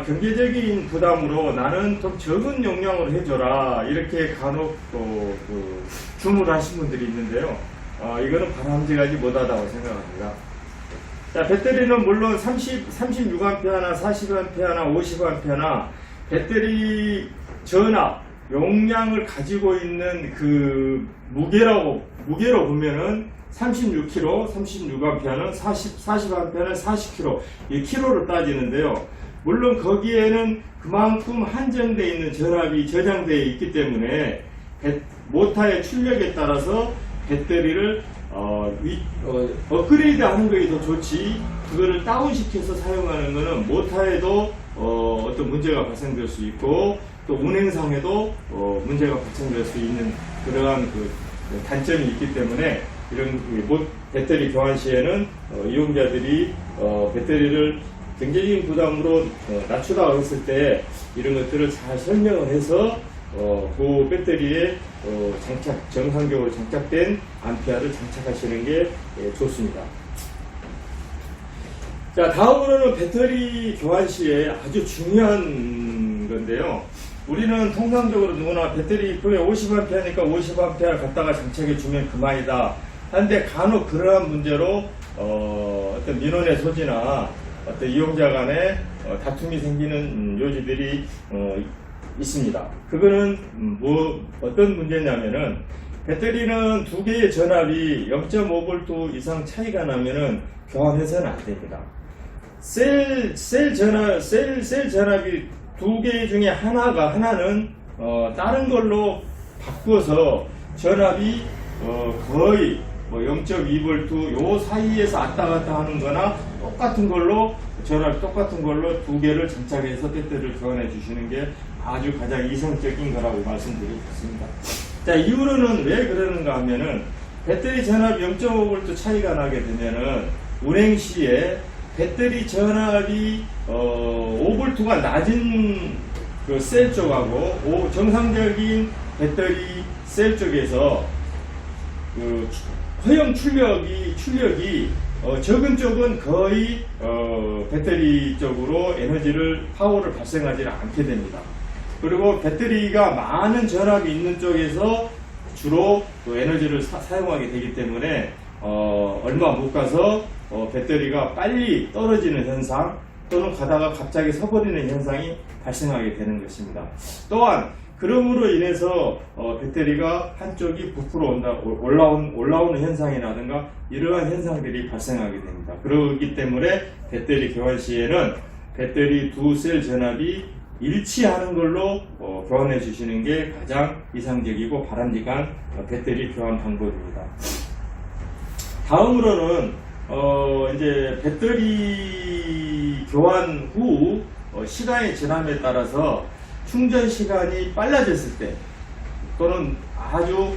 경제적인 부담으로 나는 좀 적은 용량으로 해줘라 이렇게 간혹 또 주문을 하신 분들이 있는데요. 이거는 바람직하지 못하다고 생각합니다. 자, 배터리는 물론 36A나 40A나 50A나 배터리 전압 용량을 가지고 있는 그 무게로 보면은 36kg, 36A는 40A는 40kg, 이 kg로 따지는데요. 물론 거기에는 그만큼 한정되어 있는 전압이 저장되어 있기 때문에 모터의 출력에 따라서 배터리를 업그레이드 하는 것이 더 좋지, 그거를 다운시켜서 사용하는 것은 모터에도 어떤 문제가 발생될 수 있고 또 운행상에도 문제가 발생될 수 있는 그러한 그 단점이 있기 때문에 이런 배터리 교환 시에는 이용자들이 배터리를 경제적인 부담으로 낮추라고 했을 때 이런 것들을 잘 설명을 해서 그 배터리에 정상적으로 장착된 암페어를 장착하시는 게 좋습니다. 자, 다음으로는 배터리 교환 시에 아주 중요한 건데요. 우리는 통상적으로 누구나 배터리 그게 50A니까 50A 갖다가 장착해 주면 그만이다 하는데, 간혹 그러한 문제로 어떤 민원의 소지나 어떤 이용자 간에 다툼이 생기는 요지들이 있습니다. 그거는 어떤 문제냐면은, 배터리는 두 개의 전압이 0.5V 이상 차이가 나면은 교환해서는 안 됩니다. 셀 전압이 두 개 중에 하나는 다른 걸로 바꿔서 전압이 거의 0.2V 요 사이에서 왔다 갔다 하는 거나 똑같은 걸로 전압이 똑같은 걸로 두 개를 장착해서 배터리를 교환해 주시는 게 아주 가장 이성적인 거라고 말씀드리겠습니다. 자, 이유로는 왜 그러는가 하면은, 배터리 전압 0.5V 차이가 나게 되면은 운행 시에 배터리 전압이 5V가 낮은 그 셀 쪽하고 정상적인 배터리 셀 쪽에서 그 허용 출력이 적은 쪽은 거의 배터리 쪽으로 파워를 발생하지 않게 됩니다. 그리고 배터리가 많은 전압이 있는 쪽에서 주로 에너지를 사용하게 되기 때문에 얼마 못 가서 배터리가 빨리 떨어지는 현상 또는 가다가 갑자기 서버리는 현상이 발생하게 되는 것입니다. 또한 그럼으로 인해서 배터리가 한쪽이 부풀어 올라오는 현상이라든가 이러한 현상들이 발생하게 됩니다. 그렇기 때문에 배터리 교환 시에는 배터리 두 셀 전압이 일치하는 걸로 교환해 주시는 게 가장 이상적이고 바람직한 배터리 교환 방법입니다. 다음으로는 이제 배터리 교환 후 시간이 지남에 따라서 충전 시간이 빨라졌을 때 또는 아주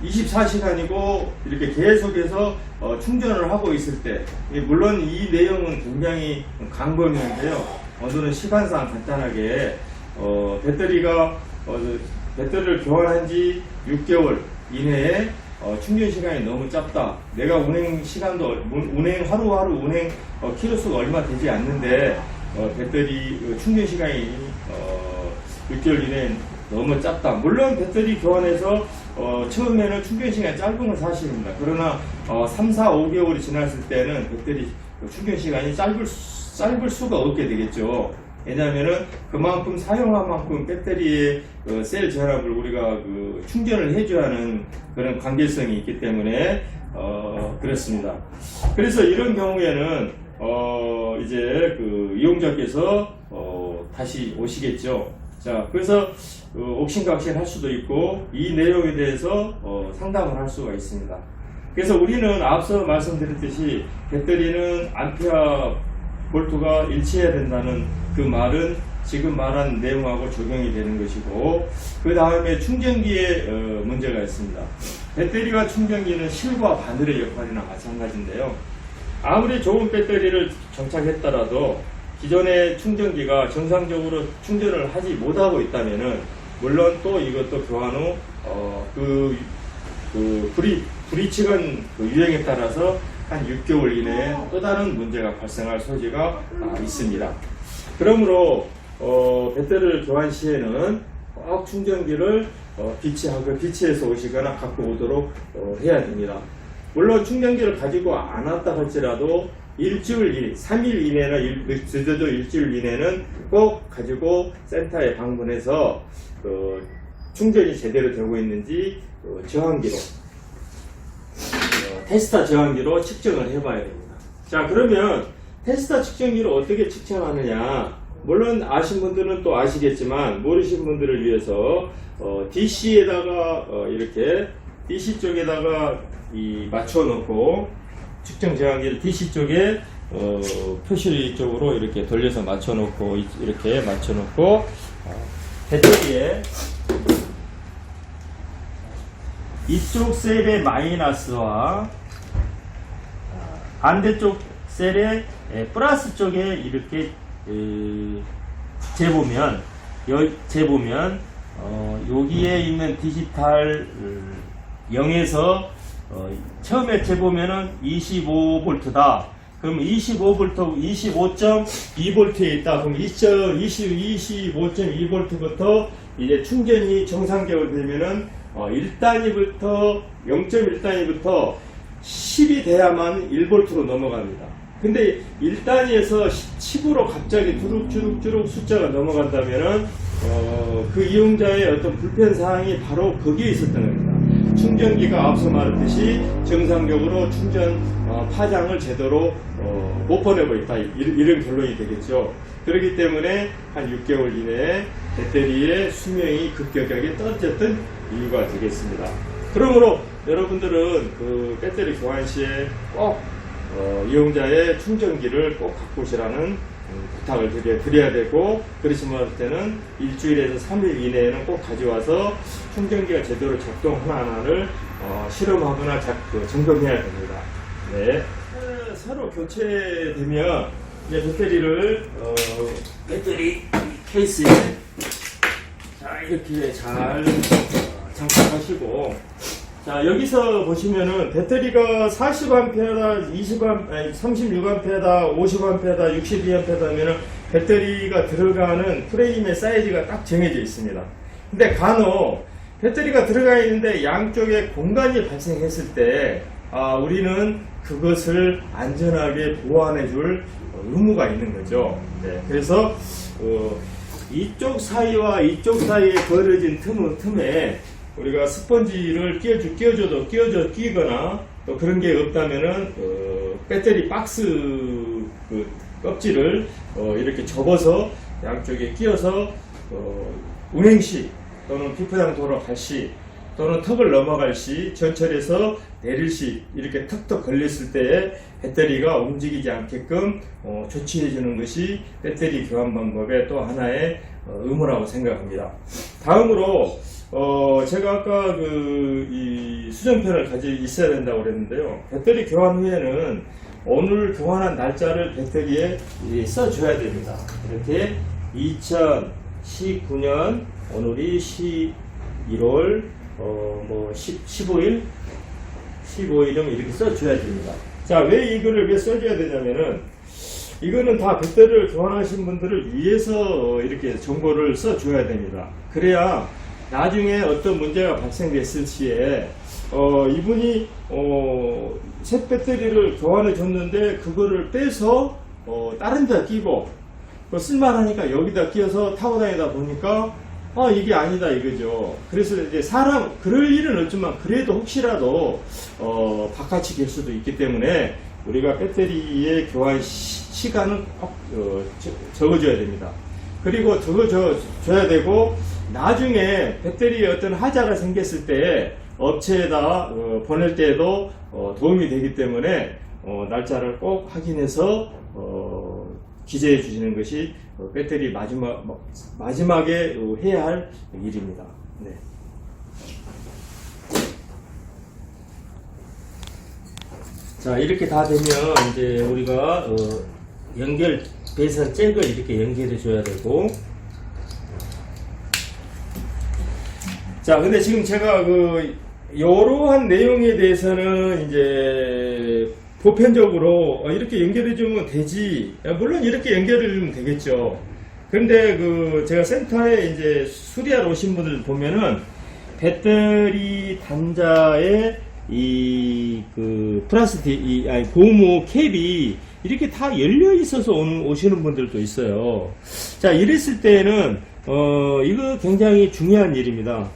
24시간이고 이렇게 계속해서 충전을 하고 있을 때, 물론 이 내용은 굉장히 광범위한데요. 오늘은 시간상 간단하게 배터리를 교환한 지 6개월 이내에 충전 시간이 너무 짧다. 내가 운행 하루하루 운행 키로수가 얼마 되지 않는데 배터리 충전 시간이 6개월 이내에 너무 짧다. 물론 배터리 교환해서 처음에는 충전 시간이 짧은 건 사실입니다. 그러나 3, 4, 5개월이 지났을 때는 배터리 충전 시간이 짧을 수가 없게 되겠죠. 왜냐하면은 그만큼 사용한 만큼 배터리의 셀 전압을 우리가 충전을 해줘야 하는 그런 관계성이 있기 때문에 그렇습니다. 그래서 이런 경우에는 이제 이용자께서 다시 오시겠죠. 자, 그래서 옥신각신 할 수도 있고 이 내용에 대해서 상담을 할 수가 있습니다. 그래서 우리는 앞서 말씀드렸듯이 배터리는 암페어 볼트가 일치해야 된다는 그 말은 지금 말한 내용하고 적용이 되는 것이고, 그 다음에 충전기에 문제가 있습니다. 배터리와 충전기는 실과 바늘의 역할이나 마찬가지인데요. 아무리 좋은 배터리를 정착했더라도 기존의 충전기가 정상적으로 충전을 하지 못하고 있다면은, 물론 또 이것도 교환 후 불이치건 유행에 따라서 한 6개월 이내에 또 다른 문제가 발생할 소지가 있습니다. 그러므로 배터리를 교환 시에는 꼭 충전기를 비치해서 오시거나 갖고 오도록 해야 됩니다. 물론 충전기를 가지고 안 왔다 할지라도 일주일, 3일 이내나 늦어도 일주일 이내는 꼭 가지고 센터에 방문해서 충전이 제대로 되고 있는지 저항기로 테스타 저항기로 측정을 해봐야 됩니다. 자, 그러면 테스타 측정기로 어떻게 측정하느냐? 물론 아신 분들은 또 아시겠지만 모르신 분들을 위해서 DC에다가 이렇게 DC 쪽에다가 맞춰놓고 측정 저항기를 DC 쪽에 표시 쪽으로 이렇게 돌려서 맞춰놓고 이렇게 맞춰놓고 배터리에 이쪽 셀의 마이너스와 반대쪽 셀의 플러스 쪽에 이렇게 재보면 여기에 있는 디지털 0에서 처음에 재보면은 25V다. 그럼 25V, 25.2V에 있다. 그럼 25.2V부터 이제 충전이 정상적으로 되면은 1단위부터 0.1단위부터 10이 돼야만 1V로 넘어갑니다. 근데 1단위에서 10으로 갑자기 주룩주룩 숫자가 넘어간다면은 그 이용자의 어떤 불편사항이 바로 거기에 있었던 겁니다. 충전기가 앞서 말했듯이 정상적으로 충전 파장을 제대로 못 보내고 있다. 이런 결론이 되겠죠. 그렇기 때문에 한 6개월 이내에 배터리의 수명이 급격하게 떨어졌던 이유가 되겠습니다. 그러므로 여러분들은 그 배터리 교환 시에 꼭 이용자의 충전기를 꼭 갖고 오시라는 부탁을 드려야 되고, 그렇지 못할 때는 일주일에서 3일 이내에는 꼭 가져와서 충전기가 제대로 작동하나를 실험하거나 점검해야 됩니다. 네. 서로 교체되면 이제 배터리를 배터리 케이스에 자 이렇게 잘 장착하시고, 자 여기서 보시면은 배터리가 40A다, 36A다, 50A다, 62A다 하면은 배터리가 들어가는 프레임의 사이즈가 딱 정해져 있습니다. 근데 간혹 배터리가 들어가 있는데 양쪽에 공간이 발생했을 때 우리는 그것을 안전하게 보완해 줄 의무가 있는 거죠. 네, 그래서 이쪽 사이와 이쪽 사이에 벌어진 틈에 우리가 스펀지를 끼거나 또 그런 게 없다면은 배터리 박스 그 껍질을 이렇게 접어서 양쪽에 끼워서 운행 시 또는 피부양 돌아갈 시 또는 턱을 넘어갈 시 전철에서 내릴 시 이렇게 턱턱 걸렸을 때에 배터리가 움직이지 않게끔 조치해 주는 것이 배터리 교환 방법의 또 하나의 의무라고 생각합니다. 다음으로 제가 아까 이 수정편을 가지고 있어야 된다고 그랬는데요. 배터리 교환 후에는 오늘 교환한 날짜를 배터리에 써줘야 됩니다. 이렇게 2019년 오늘이 11월 15일 15일이면 이렇게 써줘야 됩니다. 자, 왜 이거를 왜 써줘야 되냐면은 이거는 다 배터리를 교환하신 분들을 위해서 이렇게 정보를 써줘야 됩니다. 그래야 나중에 어떤 문제가 발생됐을 시에 이분이 새 배터리를 교환해 줬는데 그거를 빼서 다른 데 끼고 쓸만하니까 여기다 끼워서 타고 다니다 보니까 이게 아니다 이거죠. 그래서 이제 그럴 일은 없지만 그래도 혹시라도 바깥이 될 수도 있기 때문에 우리가 배터리의 교환 시간은 꼭 적어줘야 됩니다. 그리고 적어줘야 되고, 나중에 배터리에 어떤 하자가 생겼을 때 업체에다 보낼 때에도 도움이 되기 때문에 날짜를 꼭 확인해서 기재해 주시는 것이 배터리 마지막에 해야 할 일입니다. 네. 자, 이렇게 다 되면 이제 우리가 배선 잭을 이렇게 연결해 줘야 되고, 자, 근데 지금 제가 이러한 내용에 대해서는 이제 보편적으로 이렇게 연결해주면 되지. 물론 이렇게 연결해주면 되겠죠. 그런데 제가 센터에 이제 수리하러 오신 분들 보면은 배터리 단자에 플라스틱, 고무 캡이 이렇게 다 열려 있어서 오시는 분들도 있어요. 자, 이랬을 때는, 이거 굉장히 중요한 일입니다.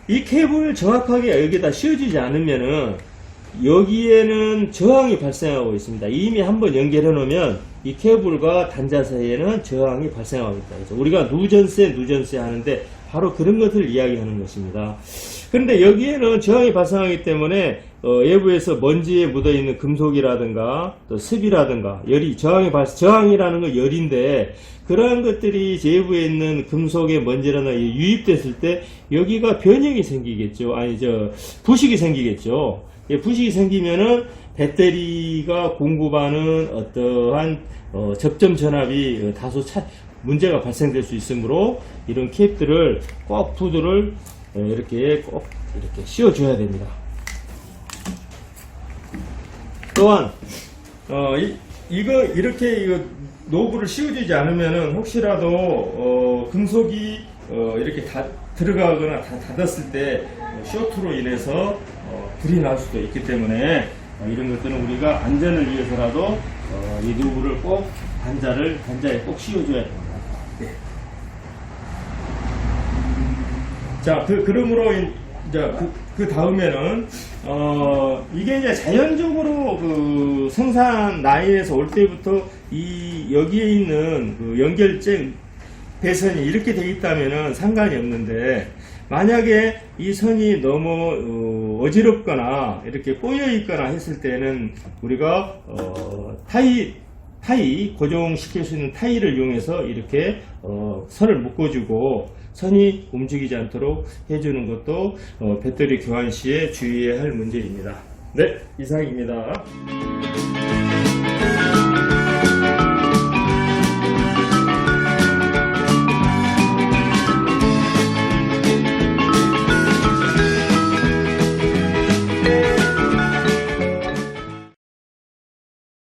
이 캡을 정확하게 여기다 씌워주지 않으면은, 여기에는 저항이 발생하고 있습니다. 이미 한번 연결해 놓으면 이 케이블과 단자 사이에는 저항이 발생합니다. 그래서 우리가 누전세 하는데 바로 그런 것을 이야기하는 것입니다. 그런데 여기에는 저항이 발생하기 때문에 외부에서 먼지에 묻어있는 금속이라든가 또 습이라든가 열이 저항이라는 건 열인데 그러한 것들이 외부에 있는 금속의 먼지라나 유입됐을 때 여기가 변형이 생기겠죠. 부식이 생기겠죠. 부식이 생기면은 배터리가 공급하는 어떠한 접점 전압이 다소 문제가 발생될 수 있으므로 이런 캡들을 꼭 푸드를 이렇게 꼭 이렇게 씌워줘야 됩니다. 또한 이렇게 노브를 씌워주지 않으면은 혹시라도 금속이 이렇게 들어가거나 닫았을 때 쇼트로 인해서 불이 날 수도 있기 때문에 이런 것들은 우리가 안전을 위해서라도 이 노브를 꼭 단자에 꼭 씌워줘야 됩니다. 네. 자, 그러므로 이제 그 다음에는 이게 이제 자연적으로 생산 라인에서 올 때부터 여기에 있는 연결점 배선이 이렇게 되어 있다면은 상관이 없는데 만약에 이 선이 너무 어지럽거나 이렇게 꼬여 있거나 했을 때는 우리가 타이 고정시킬 수 있는 타이를 이용해서 이렇게 선을 묶어주고 선이 움직이지 않도록 해주는 것도 배터리 교환 시에 주의해야 할 문제입니다. 네, 이상입니다.